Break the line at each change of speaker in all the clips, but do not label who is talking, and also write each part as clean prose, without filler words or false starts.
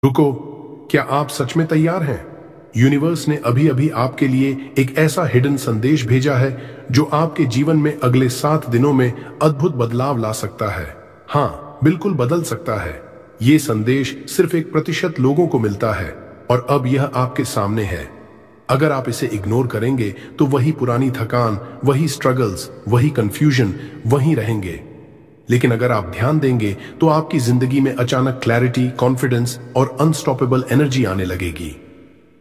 रुको, क्या आप सच में तैयार हैं? यूनिवर्स ने अभी अभी आपके लिए एक ऐसा हिडन संदेश भेजा है जो आपके जीवन में अगले 7 दिनों में अद्भुत बदलाव ला सकता है। हाँ, बिल्कुल बदल सकता है। ये संदेश सिर्फ 1% लोगों को मिलता है और अब यह आपके सामने है। अगर आप इसे इग्नोर करेंगे तो वही पुरानी थकान, वही स्ट्रगल्स, वही कंफ्यूजन वहीं रहेंगे। लेकिन अगर आप ध्यान देंगे तो आपकी जिंदगी में अचानक क्लैरिटी, कॉन्फिडेंस और अनस्टॉपेबल एनर्जी आने लगेगी।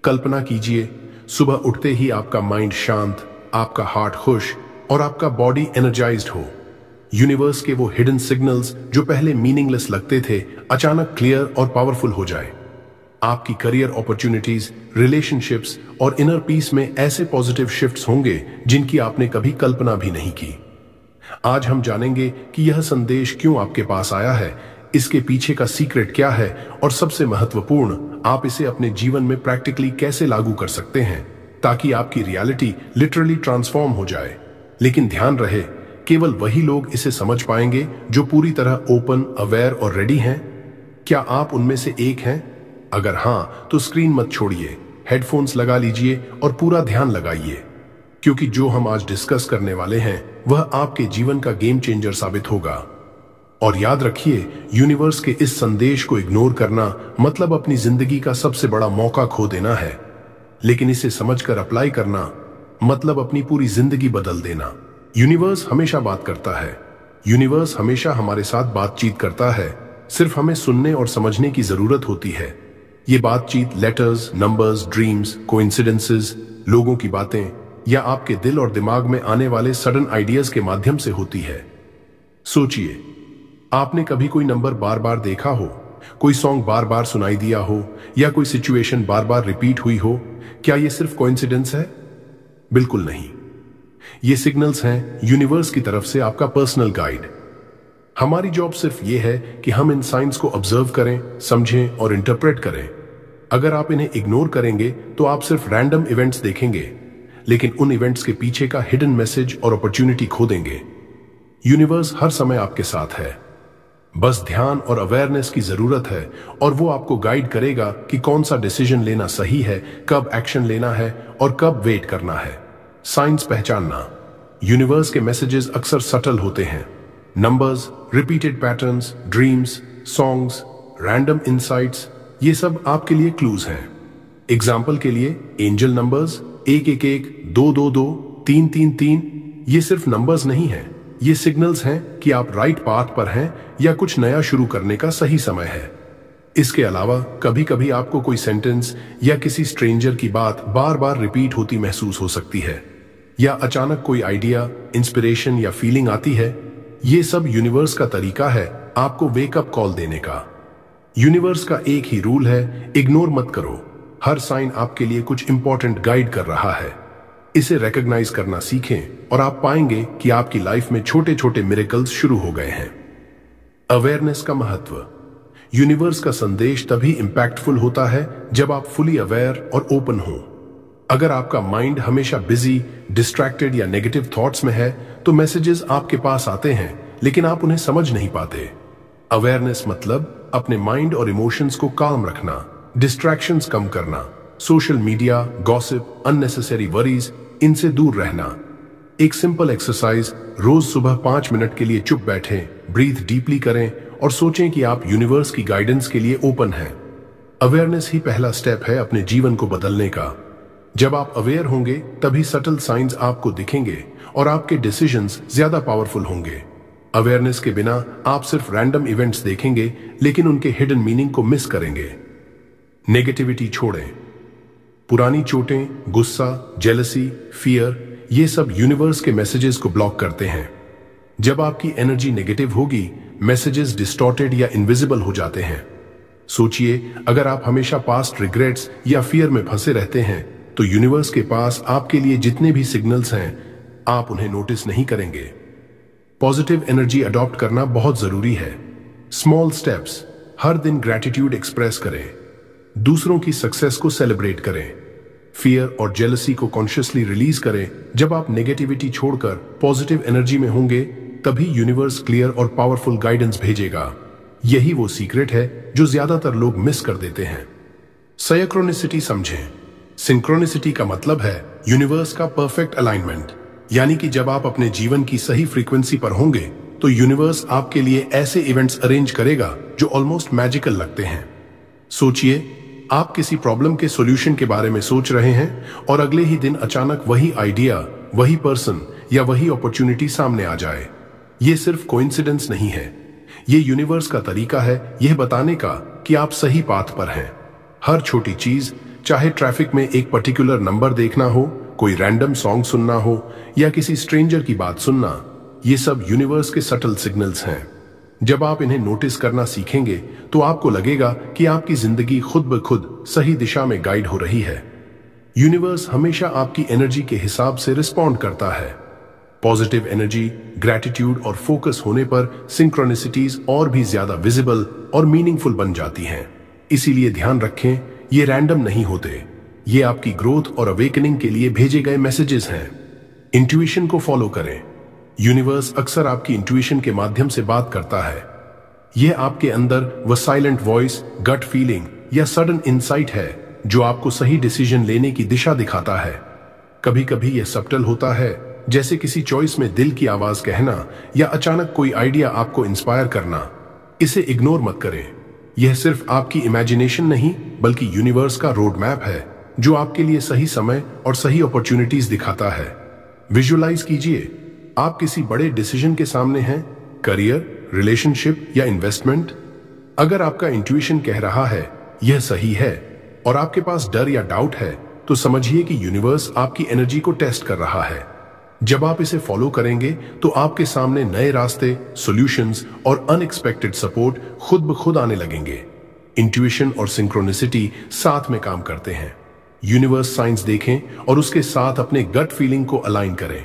कल्पना कीजिए, सुबह उठते ही आपका माइंड शांत, आपका हार्ट खुश और आपका बॉडी एनर्जाइज्ड हो। यूनिवर्स के वो हिडन सिग्नल्स जो पहले मीनिंगलेस लगते थे, अचानक क्लियर और पावरफुल हो जाए। आपकी करियर अपॉर्चुनिटीज, रिलेशनशिप्स और इनर पीस में ऐसे पॉजिटिव शिफ्ट्स होंगे जिनकी आपने कभी कल्पना भी नहीं की। आज हम जानेंगे कि यह संदेश क्यों आपके पास आया है, इसके पीछे का सीक्रेट क्या है और सबसे महत्वपूर्ण, आप इसे अपने जीवन में प्रैक्टिकली कैसे लागू कर सकते हैं ताकि आपकी रियलिटी लिटरली ट्रांसफॉर्म हो जाए। लेकिन ध्यान रहे, केवल वही लोग इसे समझ पाएंगे जो पूरी तरह ओपन, अवेयर और रेडी हैं। क्या आप उनमें से एक हैं? अगर हाँ, तो स्क्रीन मत छोड़िए, हेडफोन्स लगा लीजिए और पूरा ध्यान लगाइए, क्योंकि जो हम आज डिस्कस करने वाले हैं वह आपके जीवन का गेम चेंजर साबित होगा। और याद रखिए, यूनिवर्स के इस संदेश को इग्नोर करना मतलब अपनी जिंदगी का सबसे बड़ा मौका खो देना है, लेकिन इसे समझकर अप्लाई करना मतलब अपनी पूरी जिंदगी बदल देना। यूनिवर्स हमेशा बात करता है, यूनिवर्स हमेशा हमारे साथ बातचीत करता है, सिर्फ हमें सुनने और समझने की जरूरत होती है। ये बातचीत लेटर्स, नंबर्स, ड्रीम्स, कोइंसिडेंसेस, लोगों की बातें या आपके दिल और दिमाग में आने वाले सडन आइडियाज के माध्यम से होती है। सोचिए, आपने कभी कोई नंबर बार बार देखा हो, कोई सॉन्ग बार बार सुनाई दिया हो या कोई सिचुएशन बार बार रिपीट हुई हो? क्या यह सिर्फ कोइंसिडेंस है? बिल्कुल नहीं। ये सिग्नल्स हैं यूनिवर्स की तरफ से आपका पर्सनल गाइड। हमारी जॉब सिर्फ ये है कि हम इन साइंस को ऑब्जर्व करें, समझें और इंटरप्रेट करें। अगर आप इन्हें इग्नोर करेंगे तो आप सिर्फ रैंडम इवेंट्स देखेंगे, लेकिन उन इवेंट्स के पीछे का हिडन मैसेज और अपॉर्चुनिटी खो देंगे। यूनिवर्स हर समय आपके साथ है, बस ध्यान और अवेयरनेस की जरूरत है और वो आपको गाइड करेगा कि कौन सा डिसीजन लेना सही है, कब एक्शन लेना है और कब वेट करना है। साइंस पहचानना। यूनिवर्स के मैसेजेस अक्सर सटल होते हैं। Numbers, repeated patterns, dreams, songs, random insights, ये सब आपके लिए क्लूज हैं। एग्जाम्पल के लिए, एंजल नंबर्स 111, 222, 333, ये सिर्फ नंबर्स नहीं हैं, ये सिग्नल्स हैं कि आप राइट पाथ पर हैं या कुछ नया शुरू करने का सही समय है। इसके अलावा कभी कभी आपको कोई सेंटेंस या किसी स्ट्रेंजर की बात बार बार रिपीट होती महसूस हो सकती है, या अचानक कोई आइडिया, इंस्पिरेशन या फीलिंग आती है। ये सब यूनिवर्स का तरीका है आपको वेकअप कॉल देने का। यूनिवर्स का एक ही रूल है, इग्नोर मत करो। हर साइन आपके लिए कुछ इंपॉर्टेंट गाइड कर रहा है। इसे रिकॉग्नाइज करना सीखें और आप पाएंगे कि आपकी लाइफ में छोटे छोटे मिरेकल्स शुरू हो गए हैं। अवेयरनेस का महत्व। यूनिवर्स का संदेश तभी इंपैक्टफुल होता है जब आप फुली अवेयर और ओपन हो। अगर आपका माइंड हमेशा बिजी, डिस्ट्रैक्टेड या नेगेटिव थॉट्स में है तो मैसेजेस आपके पास आते हैं लेकिन आप उन्हें समझ नहीं पाते। अवेयरनेस मतलब अपने माइंड और इमोशंस को काम रखना, डिस्ट्रैक्शंस कम करना, social media, gossip, unnecessary worries, इनसे दूर रहना। एक सिंपल एक्सरसाइज, रोज सुबह 5 मिनट के लिए चुप बैठें, ब्रीथ डीपली करें और सोचें कि आप यूनिवर्स की गाइडेंस के लिए ओपन हैं। अवेयरनेस ही पहला स्टेप है अपने जीवन को बदलने का। जब आप अवेयर होंगे तभी सटल साइंस आपको दिखेंगे और आपके डिसीजंस ज्यादा पावरफुल होंगे। अवेयरनेस के बिना आप सिर्फ रैंडम इवेंट्स देखेंगे लेकिन उनके हिडन मीनिंग को मिस करेंगे। नेगेटिविटी छोड़ें। पुरानी चोटें, गुस्सा, जेलसी, फियर, ये सब यूनिवर्स के मैसेजेस को ब्लॉक करते हैं। जब आपकी एनर्जी नेगेटिव होगी, मैसेजेस डिस्टॉर्टेड या इनविजिबल हो जाते हैं। सोचिए, अगर आप हमेशा पास्ट रिग्रेट्स या फियर में फंसे रहते हैं तो यूनिवर्स के पास आपके लिए जितने भी सिग्नल्स हैं, आप उन्हें नोटिस नहीं करेंगे। पॉजिटिव एनर्जी अडॉप्ट करना बहुत जरूरी है। स्मॉल स्टेप्स, हर दिन ग्रैटिट्यूड एक्सप्रेस करें, दूसरों की सक्सेस को सेलिब्रेट करें, फियर और जेलसी को कॉन्शियसली रिलीज करें। जब आप नेगेटिविटी छोड़कर पॉजिटिव एनर्जी में होंगे तभी यूनिवर्स क्लियर और पावरफुल गाइडेंस भेजेगा। यही वो सीक्रेट है जो ज्यादातर लोग मिस कर देते हैं। सिंक्रोनिसिटी समझें। सिंक्रोनिसिटी का मतलब है यूनिवर्स का परफेक्ट अलाइनमेंट, यानी कि जब आप अपने जीवन की सही फ्रीक्वेंसी पर होंगे तो यूनिवर्स आपके लिए ऐसे इवेंट्स अरेंज करेगा जो ऑलमोस्ट मैजिकल लगते हैं। सोचिए, आप किसी प्रॉब्लम के सॉल्यूशन के बारे में सोच रहे हैं और अगले ही दिन अचानक वही आइडिया, वही पर्सन या वही अपॉर्चुनिटी सामने आ जाए। ये सिर्फ कोइंसिडेंस नहीं है, ये यूनिवर्स का तरीका है यह बताने का कि आप सही पाथ पर हैं। हर छोटी चीज, चाहे ट्रैफिक में एक पर्टिकुलर नंबर देखना हो, कोई रैंडम सॉन्ग सुनना हो या किसी स्ट्रेंजर की बात सुनना, ये सब यूनिवर्स के सटल सिग्नल्स हैं। जब आप इन्हें नोटिस करना सीखेंगे तो आपको लगेगा कि आपकी जिंदगी खुद ब खुद सही दिशा में गाइड हो रही है। यूनिवर्स हमेशा आपकी एनर्जी के हिसाब से रिस्पॉन्ड करता है। पॉजिटिव एनर्जी, ग्रैटिट्यूड और फोकस होने पर सिंक्रोनिसिटीज और भी ज्यादा विजिबल और मीनिंगफुल बन जाती हैं। इसीलिए ध्यान रखें, ये रैंडम नहीं होते, ये आपकी ग्रोथ और अवेकनिंग के लिए भेजे गए मैसेजेस हैं। इंट्यूशन को फॉलो करें। यूनिवर्स अक्सर आपकी इंट्यूशन के माध्यम से बात करता है। यह आपके अंदर वह साइलेंट वॉइस, गट फीलिंग या सडन इंसाइट है जो आपको सही डिसीजन लेने की दिशा दिखाता है। कभी कभी यह सबटल होता है, जैसे किसी चॉइस में दिल की आवाज कहना या अचानक कोई आइडिया आपको इंस्पायर करना। इसे इग्नोर मत करें, यह सिर्फ आपकी इमेजिनेशन नहीं बल्कि यूनिवर्स का रोड मैप है जो आपके लिए सही समय और सही अपॉर्चुनिटीज दिखाता है। विजुअलाइज कीजिए, आप किसी बड़े डिसीजन के सामने हैं, करियर, रिलेशनशिप या इन्वेस्टमेंट। अगर आपका इंट्यूशन कह रहा है यह सही है और आपके पास डर या डाउट है, तो समझिए कि यूनिवर्स आपकी एनर्जी को टेस्ट कर रहा है। जब आप इसे फॉलो करेंगे तो आपके सामने नए रास्ते, सॉल्यूशंस और अनएक्सपेक्टेड सपोर्ट खुद ब खुद आने लगेंगे। इंट्यूशन और सिंक्रोनिसिटी साथ में काम करते हैं। यूनिवर्स साइंस देखें और उसके साथ अपने गट फीलिंग को अलाइन करें।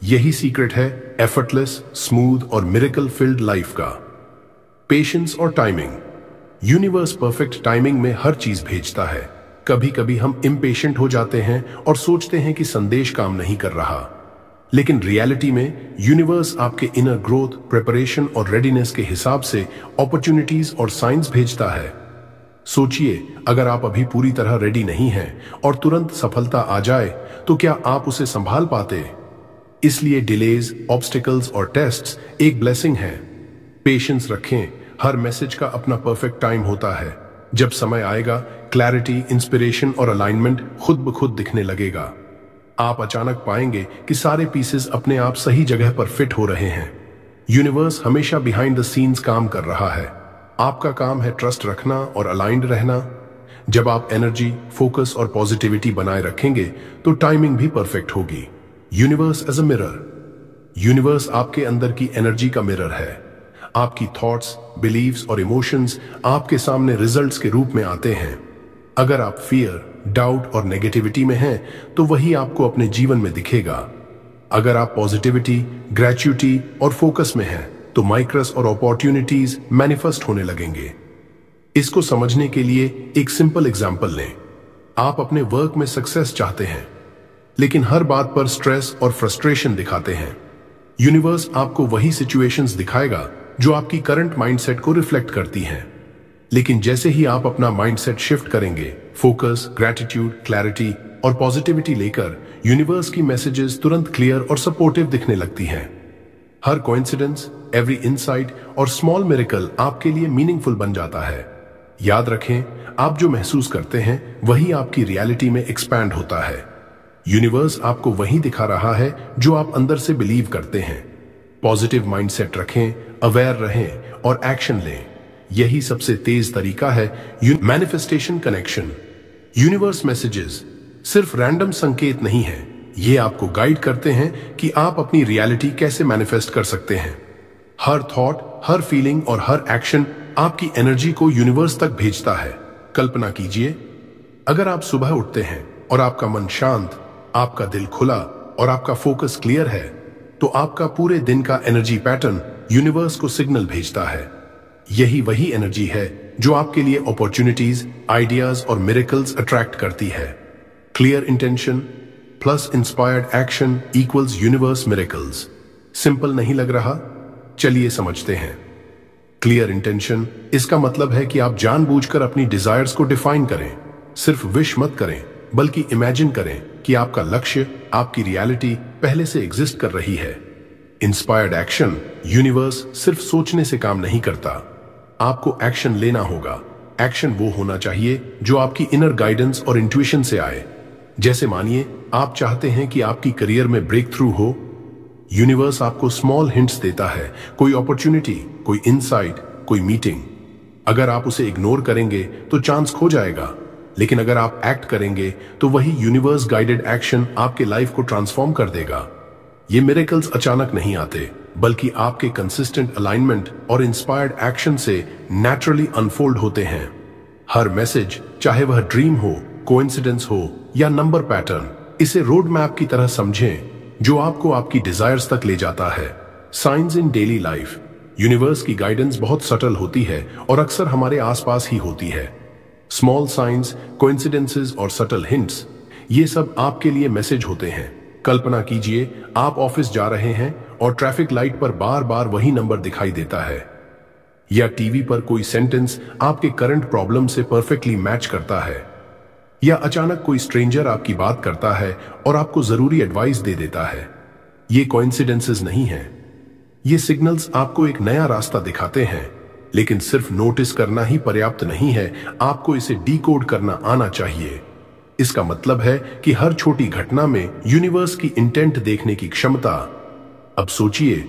यही सीक्रेट है एफर्टलेस, स्मूथ और मिरेकल फिल्ड लाइफ का। पेशेंस और टाइमिंग। यूनिवर्स परफेक्ट टाइमिंग में हर चीज भेजता है। कभी कभी हम इम्पेशेंट हो जाते हैं और सोचते हैं कि संदेश काम नहीं कर रहा, लेकिन रियलिटी में यूनिवर्स आपके इनर ग्रोथ, प्रिपरेशन और रेडीनेस के हिसाब से अपॉर्चुनिटीज और साइंस भेजता है। सोचिए, अगर आप अभी पूरी तरह रेडी नहीं हैं और तुरंत सफलता आ जाए तो क्या आप उसे संभाल पाते? इसलिए डिलेज, ऑब्स्टिकल्स और टेस्ट्स एक ब्लेसिंग है। पेशेंस रखें, हर मैसेज का अपना परफेक्ट टाइम होता है। जब समय आएगा, क्लैरिटी, इंस्पिरेशन और अलाइनमेंट खुद ब खुद दिखने लगेगा। आप अचानक पाएंगे कि सारे पीसेस अपने आप सही जगह पर फिट हो रहे हैं। यूनिवर्स हमेशा बिहाइंड द सीन्स काम कर रहा है। आपका काम है ट्रस्ट रखना और अलाइंड रहना। जब आप एनर्जी, फोकस और पॉजिटिविटी बनाए रखेंगे तो टाइमिंग भी परफेक्ट होगी। Universe as a mirror. Universe आपके अंदर की एनर्जी का मिरर है। आपकी थॉट्स, बिलीव्स और इमोशंस आपके सामने रिजल्ट्स के रूप में आते हैं। अगर आप फियर, डाउट और नेगेटिविटी में हैं तो वही आपको अपने जीवन में दिखेगा। अगर आप पॉजिटिविटी, ग्रेच्युटी और फोकस में हैं तो माइक्रस और अपॉर्चुनिटीज मैनिफेस्ट होने लगेंगे। इसको समझने के लिए एक सिंपल एग्जांपल लें। आप अपने वर्क में सक्सेस चाहते हैं लेकिन हर बात पर स्ट्रेस और फ्रस्ट्रेशन दिखाते हैं। यूनिवर्स आपको वही सिचुएशंस दिखाएगा जो आपकी करंट माइंडसेट को रिफ्लेक्ट करती हैं। लेकिन जैसे ही आप अपना माइंडसेट शिफ्ट करेंगे, फोकस, ग्रैटिट्यूड, क्लैरिटी और पॉजिटिविटी लेकर, यूनिवर्स की मैसेजेस तुरंत क्लियर और सपोर्टिव दिखने लगती हैं। हर कोइंसिडेंस, एवरी इनसाइट और स्मॉल मिरेकल आपके लिए मीनिंगफुल बन जाता है। याद रखें, आप जो महसूस करते हैं वही आपकी रियलिटी में एक्सपैंड होता है। यूनिवर्स आपको वही दिखा रहा है जो आप अंदर से बिलीव करते हैं। पॉजिटिव माइंडसेट रखें, अवेयर रहें और एक्शन लें। यही सबसे तेज तरीका है मैनिफेस्टेशन कनेक्शन। यूनिवर्स मैसेजेस सिर्फ रैंडम संकेत नहीं है, ये आपको गाइड करते हैं कि आप अपनी रियलिटी कैसे मैनिफेस्ट कर सकते हैं। हर थॉट, हर फीलिंग और हर एक्शन आपकी एनर्जी को यूनिवर्स तक भेजता है। कल्पना कीजिए, अगर आप सुबह उठते हैं और आपका मन शांत, आपका दिल खुला और आपका फोकस क्लियर है, तो आपका पूरे दिन का एनर्जी पैटर्न यूनिवर्स को सिग्नल भेजता है। यही वही एनर्जी है जो आपके लिए अपॉर्चुनिटीज, आइडियाज और मिरेकल्स अट्रैक्ट करती है। Clear intention plus inspired action equals universe miracles. Simple नहीं लग रहा? चलिए समझते हैं। क्लियर इंटेंशन, इसका मतलब है कि आप जानबूझकर अपनी डिजायर्स को डिफाइन करें। सिर्फ विश मत करें, बल्कि इमेजिन करें कि आपका लक्ष्य, आपकी रियलिटी पहले से एग्जिस्ट कर रही है। इंस्पायर्ड एक्शन, यूनिवर्स सिर्फ सोचने से काम नहीं करता, आपको एक्शन लेना होगा। एक्शन वो होना चाहिए जो आपकी इनर गाइडेंस और इंट्यूशन से आए। जैसे मानिए आप चाहते हैं कि आपकी करियर में ब्रेक थ्रू हो, यूनिवर्स आपको स्मॉल हिंट्स देता है, कोई अपॉर्चुनिटी, कोई इनसाइट, कोई मीटिंग। अगर आप उसे इग्नोर करेंगे तो चांस खो जाएगा, लेकिन अगर आप एक्ट करेंगे तो वही यूनिवर्स गाइडेड एक्शन आपके लाइफ को ट्रांसफॉर्म कर देगा। ये मिरेकल्स अचानक नहीं आते, बल्कि आपके कंसिस्टेंट अलाइनमेंट और इंस्पायर्ड एक्शन से नेचुरली अनफोल्ड होते हैं। हर मैसेज, चाहे वह ड्रीम हो, कोइंसिडेंस हो या नंबर पैटर्न, इसे रोड मैप की तरह समझें जो आपको आपकी डिजायर्स तक ले जाता है। साइंस इन डेली लाइफ, यूनिवर्स की गाइडेंस बहुत सटल होती है और अक्सर हमारे आसपास ही होती है। स्मॉल साइंस, कोइंसिडेंसेस और सटल हिंट्स, ये सब आपके लिए मैसेज होते हैं। कल्पना कीजिए आप ऑफिस जा रहे हैं और ट्रैफिक लाइट पर बार बार वही नंबर दिखाई देता है, या टीवी पर कोई सेंटेंस आपके करंट प्रॉब्लम से परफेक्टली मैच करता है, या अचानक कोई स्ट्रेंजर आपकी बात करता है और आपको जरूरी एडवाइस दे देता है। ये कोइंसिडेंसेस नहीं है, ये सिग्नल्स आपको एक नया रास्ता दिखाते हैं। लेकिन सिर्फ नोटिस करना ही पर्याप्त नहीं है, आपको इसे डीकोड करना आना चाहिए। इसका मतलब है कि हर छोटी घटना में यूनिवर्स की इंटेंट देखने की क्षमता। अब सोचिए,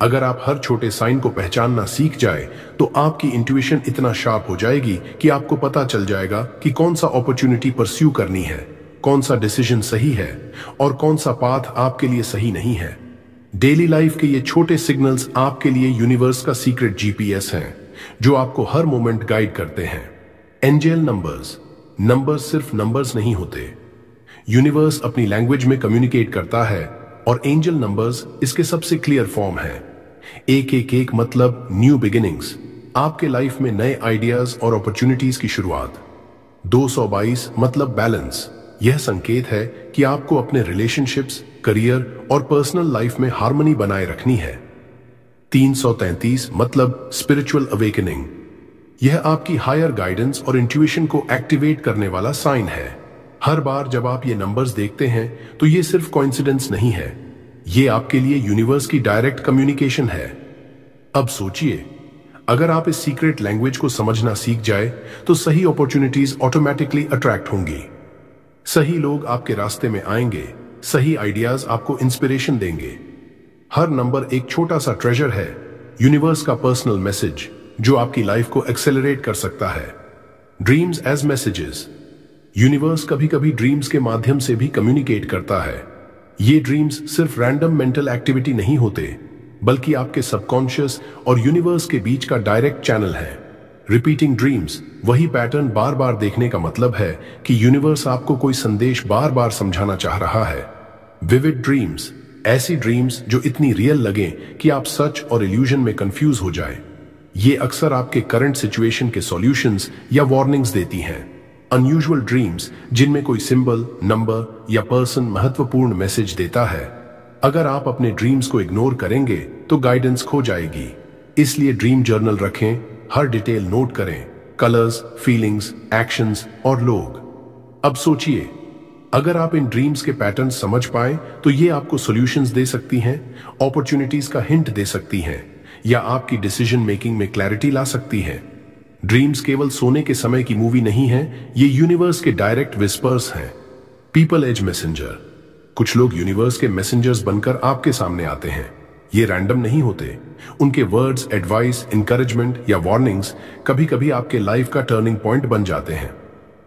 अगर आप हर छोटे साइन को पहचानना सीख जाए तो आपकी इंट्यूशन इतना शार्प हो जाएगी कि आपको पता चल जाएगा कि कौन सा अपॉर्चुनिटी परस्यू करनी है, कौन सा डिसीजन सही है और कौन सा पाथ आपके लिए सही नहीं है। डेली लाइफ के ये छोटे सिग्नल्स आपके लिए यूनिवर्स का सीक्रेट जीपीएस हैं, जो आपको हर मोमेंट गाइड करते हैं। एंजल नंबर्स, नंबर्स सिर्फ नंबर्स नहीं होते, यूनिवर्स अपनी लैंग्वेज में कम्युनिकेट करता है और एंजल नंबर्स इसके सबसे क्लियर फॉर्म है। 111 मतलब न्यू बिगिनिंग्स, आपके लाइफ में नए आइडियाज और अपॉर्चुनिटीज की शुरुआत। 222 मतलब बैलेंस, यह संकेत है कि आपको अपने रिलेशनशिप्स, करियर और पर्सनल लाइफ में हार्मनी बनाए रखनी है। 333 मतलब स्पिरिचुअल अवेकनिंग, यह आपकी हायर गाइडेंस और इंट्यूशन को एक्टिवेट करने वाला साइन है। हर बार जब आप ये नंबर्स देखते हैं तो ये सिर्फ कोइंसिडेंस नहीं है, ये आपके लिए यूनिवर्स की डायरेक्ट कम्युनिकेशन है। अब सोचिए, अगर आप इस सीक्रेट लैंग्वेज को समझना सीख जाए तो सही अपॉर्चुनिटीज ऑटोमेटिकली अट्रैक्ट होंगी, सही लोग आपके रास्ते में आएंगे, सही आइडियाज आपको इंस्पिरेशन देंगे। हर नंबर एक छोटा सा ट्रेजर है, यूनिवर्स का पर्सनल मैसेज जो आपकी लाइफ को एक्सेलरेट कर सकता है। ड्रीम्स एज मैसेजेस, यूनिवर्स कभी कभी ड्रीम्स के माध्यम से भी कम्युनिकेट करता है। ये ड्रीम्स सिर्फ रैंडम मेंटल एक्टिविटी नहीं होते, बल्कि आपके सबकॉन्शियस और यूनिवर्स के बीच का डायरेक्ट चैनल है। रिपीटिंग ड्रीम्स, वही पैटर्न बार बार देखने का मतलब है कि यूनिवर्स आपको कोई संदेश बार बार समझाना चाह रहा है। विविड ड्रीम्स, ऐसी ड्रीम्स जो इतनी रियल लगें कि आप सच और इल्यूजन में कंफ्यूज हो जाए। ये अक्सर आपके करंट सिचुएशन के सॉल्यूशंस या वार्निंग्स देती हैं। अनयूजुअल ड्रीम्स, जिनमें कोई सिंबल, नंबर या पर्सन महत्वपूर्ण मैसेज देता है। अगर आप अपने ड्रीम्स को इग्नोर करेंगे तो गाइडेंस खो जाएगी। इसलिए ड्रीम जर्नल रखें, हर डिटेल नोट करें, कलर्स, फीलिंग्स, एक्शंस और लोग। अब सोचिए, अगर आप इन ड्रीम्स के पैटर्न समझ पाए तो ये आपको सॉल्यूशंस दे सकती हैं, अपॉर्चुनिटीज का हिंट दे सकती हैं, या आपकी डिसीजन मेकिंग में क्लैरिटी ला सकती हैं। ड्रीम्स केवल सोने के समय की मूवी नहीं है, ये यूनिवर्स के डायरेक्ट विस्पर्स हैं। पीपल एज मैसेंजर, कुछ लोग यूनिवर्स के मैसेंजर्स बनकर आपके सामने आते हैं। ये रैंडम नहीं होते, उनके वर्ड्स, एडवाइस, इंकरेजमेंट या वार्निंग्स कभी कभी आपके लाइफ का टर्निंग पॉइंट बन जाते हैं।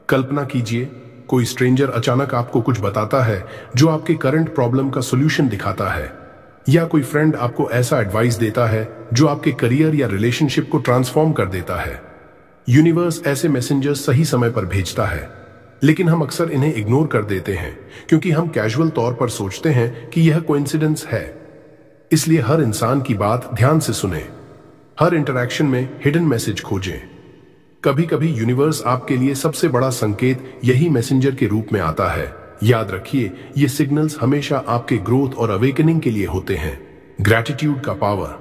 कल्पना कीजिए, कोई स्ट्रेंजर अचानक आपको कुछ बताता है जो आपके करंट प्रॉब्लम का सॉल्यूशन दिखाता है, या कोई फ्रेंड आपको ऐसा एडवाइस देता है जो आपके करियर या रिलेशनशिप को ट्रांसफॉर्म कर देता है। यूनिवर्स ऐसे मैसेंजर्स सही समय पर भेजता है, लेकिन हम अक्सर इन्हें इग्नोर कर देते हैं क्योंकि हम कैजुअल तौर पर सोचते हैं कि यह कोइंसिडेंस है। इसलिए हर इंसान की बात ध्यान से सुने, हर इंटरैक्शन में हिडन मैसेज खोजें। कभी कभी यूनिवर्स आपके लिए सबसे बड़ा संकेत यही मैसेंजर के रूप में आता है। याद रखिए, ये सिग्नल्स हमेशा आपके ग्रोथ और अवेकनिंग के लिए होते हैं। ग्रैटिट्यूड का पावर,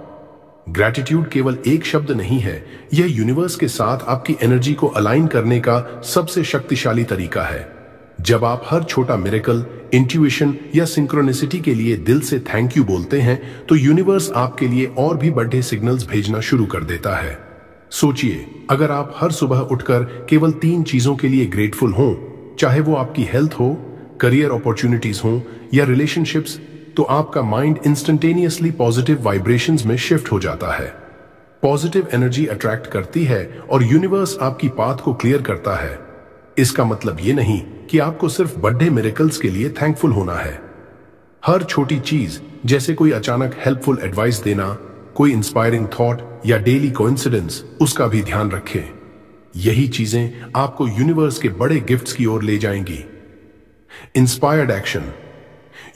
ग्रैटिट्यूड केवल एक शब्द नहीं है, यह यूनिवर्स के साथ आपकी एनर्जी को अलाइन करने का सबसे शक्तिशाली तरीका है। जब आप हर छोटा मिरेकल, इंट्यूशन या सिंक्रोनिसिटी के लिए दिल से थैंक यू बोलते हैं, तो यूनिवर्स आपके लिए और भी बड़े सिग्नल्स भेजना शुरू कर देता है। सोचिए, अगर आप हर सुबह उठकर केवल 3 चीजों के लिए ग्रेटफुल हों, चाहे वो आपकी हेल्थ हो, करियर अपॉर्चुनिटीज हो या रिलेशनशिप्स, तो आपका माइंड इंस्टेंटेनियसली पॉजिटिव वाइब्रेशंस में शिफ्ट हो जाता है। पॉजिटिव एनर्जी अट्रैक्ट करती है और यूनिवर्स आपकी पाथ को क्लियर करता है। इसका मतलब ये नहीं कि आपको सिर्फ बड़े मिरेकल्स के लिए थैंकफुल होना है। हर छोटी चीज, जैसे कोई अचानक हेल्पफुल एडवाइस देना, कोई इंस्पायरिंग थॉट या डेली कोइंसिडेंस, उसका भी ध्यान रखें। यही चीजें आपको यूनिवर्स के बड़े गिफ्ट्स की ओर ले जाएंगी। Inspired action.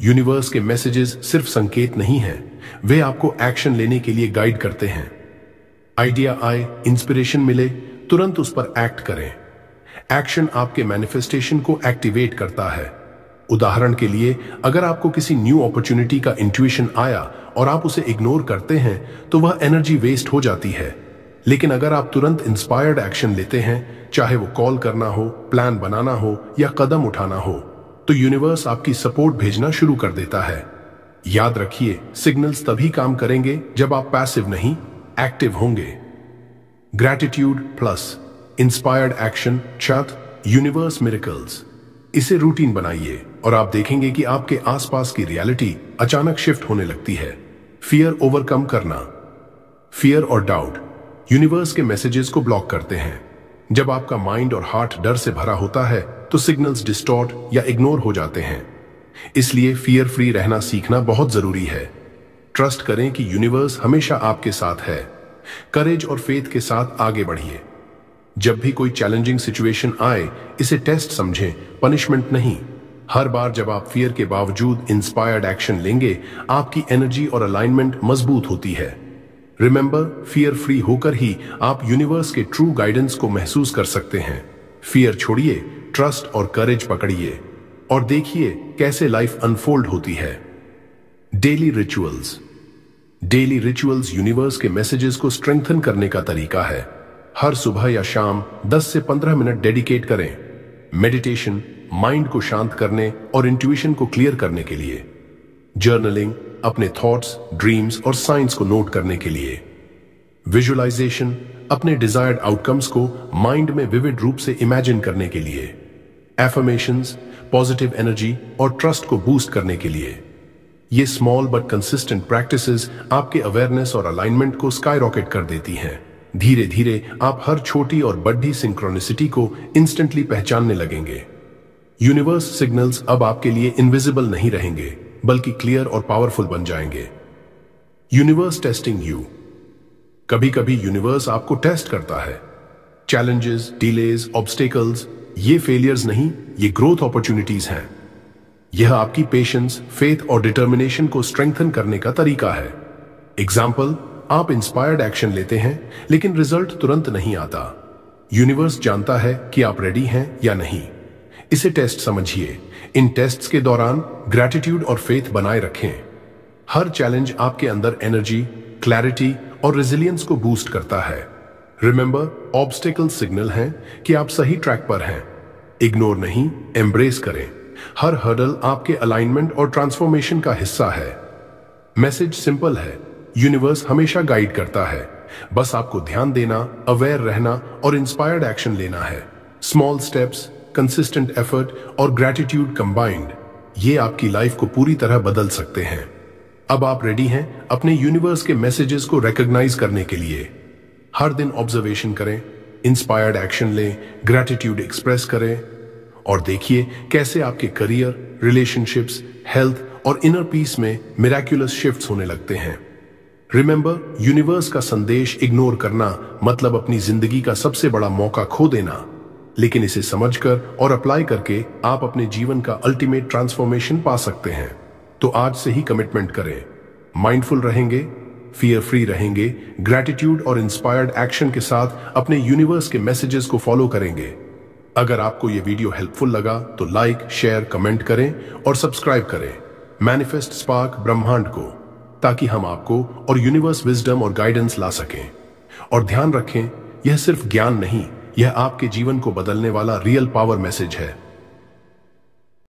यूनिवर्स के मैसेजेस सिर्फ संकेत नहीं हैं, वे आपको एक्शन लेने के लिए गाइड करते हैं। आइडिया आए, इंस्पिरेशन मिले, तुरंत उस पर एक्ट करें। एक्शन आपके मैनिफेस्टेशन को एक्टिवेट करता है। उदाहरण के लिए, अगर आपको किसी न्यू अपॉर्चुनिटी का इंट्यूशन आया और आप उसे इग्नोर करते हैं, तो वह एनर्जी वेस्ट हो जाती है। लेकिन अगर आप तुरंत इंस्पायर्ड एक्शन लेते हैं, चाहे वो कॉल करना हो, प्लान बनाना हो या कदम उठाना हो, तो यूनिवर्स आपकी सपोर्ट भेजना शुरू कर देता है। याद रखिए, सिग्नल्स तभी काम करेंगे जब आप पैसिव नहीं, एक्टिव होंगे। ग्रैटिट्यूड प्लस इंस्पायर्ड एक्शन छत यूनिवर्स मिरेकल्स। इसे रूटीन बनाइए और आप देखेंगे कि आपके आसपास की रियलिटी अचानक शिफ्ट होने लगती है। फियर ओवरकम करना। फियर और डाउट यूनिवर्स के मैसेजेस को ब्लॉक करते हैं। जब आपका माइंड और हार्ट डर से भरा होता है, तो सिग्नल्स डिस्टॉर्ट या इग्नोर हो जाते हैं। इसलिए फियर फ्री रहना सीखना बहुत जरूरी है। ट्रस्ट करें कि यूनिवर्स हमेशा आपके साथ है। करेज और फेथ के साथ आगे बढ़िए। जब भी कोई चैलेंजिंग सिचुएशन आए, इसे टेस्ट समझें, पनिशमेंट नहीं। हर बार जब आप फियर के बावजूद इंस्पायर्ड एक्शन लेंगे, आपकी एनर्जी और अलाइनमेंट मजबूत होती है। रिमेंबर, फियर फ्री होकर ही आप यूनिवर्स के ट्रू गाइडेंस को महसूस कर सकते हैं। फियर छोड़िए, ट्रस्ट और करेज पकड़िए और देखिए कैसे लाइफ अनफोल्ड होती है। Daily rituals. Daily rituals universe के मैसेजेस को स्ट्रेंथन करने का तरीका है। हर सुबह या शाम 10 से 15 मिनट डेडिकेट करें मेडिटेशन, माइंड को शांत करने और इंट्यूशन को क्लियर करने के लिए। जर्नलिंग, अपने थॉट्स, ड्रीम्स और साइंस को नोट करने के लिए। विजुअलाइजेशन, अपने डिजायर्ड आउटकम्स को माइंड में विविड रूप से इमेजिन करने के लिए। एफर्मेशंस, पॉजिटिव एनर्जी और ट्रस्ट को बूस्ट करने के लिए। ये स्मॉल बट कंसिस्टेंट प्रैक्टिसेस आपके अवेयरनेस और अलाइनमेंट को स्काई रॉकेट कर देती हैं। धीरे धीरे आप हर छोटी और बड़ी सिंक्रोनिसिटी को इंस्टेंटली पहचानने लगेंगे। यूनिवर्स सिग्नल्स अब आपके लिए इनविजिबल नहीं रहेंगे, बल्कि क्लियर और पावरफुल बन जाएंगे। Universe testing you. कभी कभी यूनिवर्स आपको टेस्ट करता है। चैलेंजेस, डिलेज, ऑब्स्टेकल्स, ये फेलियर्स नहीं, ये ग्रोथ अपॉर्चुनिटीज हैं। यह आपकी पेशेंस, फेथ और डिटर्मिनेशन को स्ट्रेंथन करने का तरीका है। एग्जाम्पल, आप इंस्पायर्ड एक्शन लेते हैं, लेकिन रिजल्ट तुरंत नहीं आता। यूनिवर्स जानता है कि आप रेडी हैं या नहीं। इसे टेस्ट समझिए। इन टेस्ट्स के दौरान ग्रैटिट्यूड और फेथ बनाए रखें। हर चैलेंज आपके अंदर एनर्जी, क्लैरिटी और रेजिलियंस को बूस्ट करता है। रिमेंबर, ऑब्स्टेकल सिग्नल हैं कि आप सही ट्रैक पर हैं। इग्नोर नहीं, एम्ब्रेस करें। हर हर्डल आपके अलाइनमेंट और ट्रांसफॉर्मेशन का हिस्सा है। मैसेज सिंपल है, यूनिवर्स हमेशा गाइड करता है। बस आपको ध्यान देना, अवेयर रहना और इंस्पायर्ड एक्शन लेना है। स्मॉल स्टेप्स, कंसिस्टेंट एफर्ट और ग्रैटिट्यूड कंबाइंड, ये आपकी लाइफ को पूरी तरह बदल सकते हैं। अब आप रेडी हैं अपने यूनिवर्स के मैसेजेस को रिकॉग्नाइज करने के लिए। हर दिन ऑब्जर्वेशन करें, इंस्पायर्ड एक्शन लें, ग्रैटिट्यूड एक्सप्रेस करें और देखिए कैसे आपके करियर, रिलेशनशिप्स, हेल्थ और इनर पीस में मिराक्युलस शिफ्ट्स होने लगते हैं। रिमेंबर, यूनिवर्स का संदेश इग्नोर करना मतलब अपनी जिंदगी का सबसे बड़ा मौका खो देना। लेकिन इसे समझकर और अप्लाई करके आप अपने जीवन का अल्टीमेट ट्रांसफॉर्मेशन पा सकते हैं। तो आज से ही कमिटमेंट करें। माइंडफुल रहेंगे, फियर फ्री रहेंगे, ग्रैटिट्यूड और इंस्पायर्ड एक्शन के साथ अपने यूनिवर्स के मैसेजेस को फॉलो करेंगे। अगर आपको यह वीडियो हेल्पफुल लगा तो लाइक, शेयर, कमेंट करें और सब्सक्राइब करें मैनिफेस्ट स्पार्क ब्रह्मांड को। ताकि हम आपको और यूनिवर्स विजडम और गाइडेंस ला सकें। और ध्यान रखें, यह सिर्फ ज्ञान नहीं, यह आपके जीवन को बदलने वाला रियल पावर मैसेज है।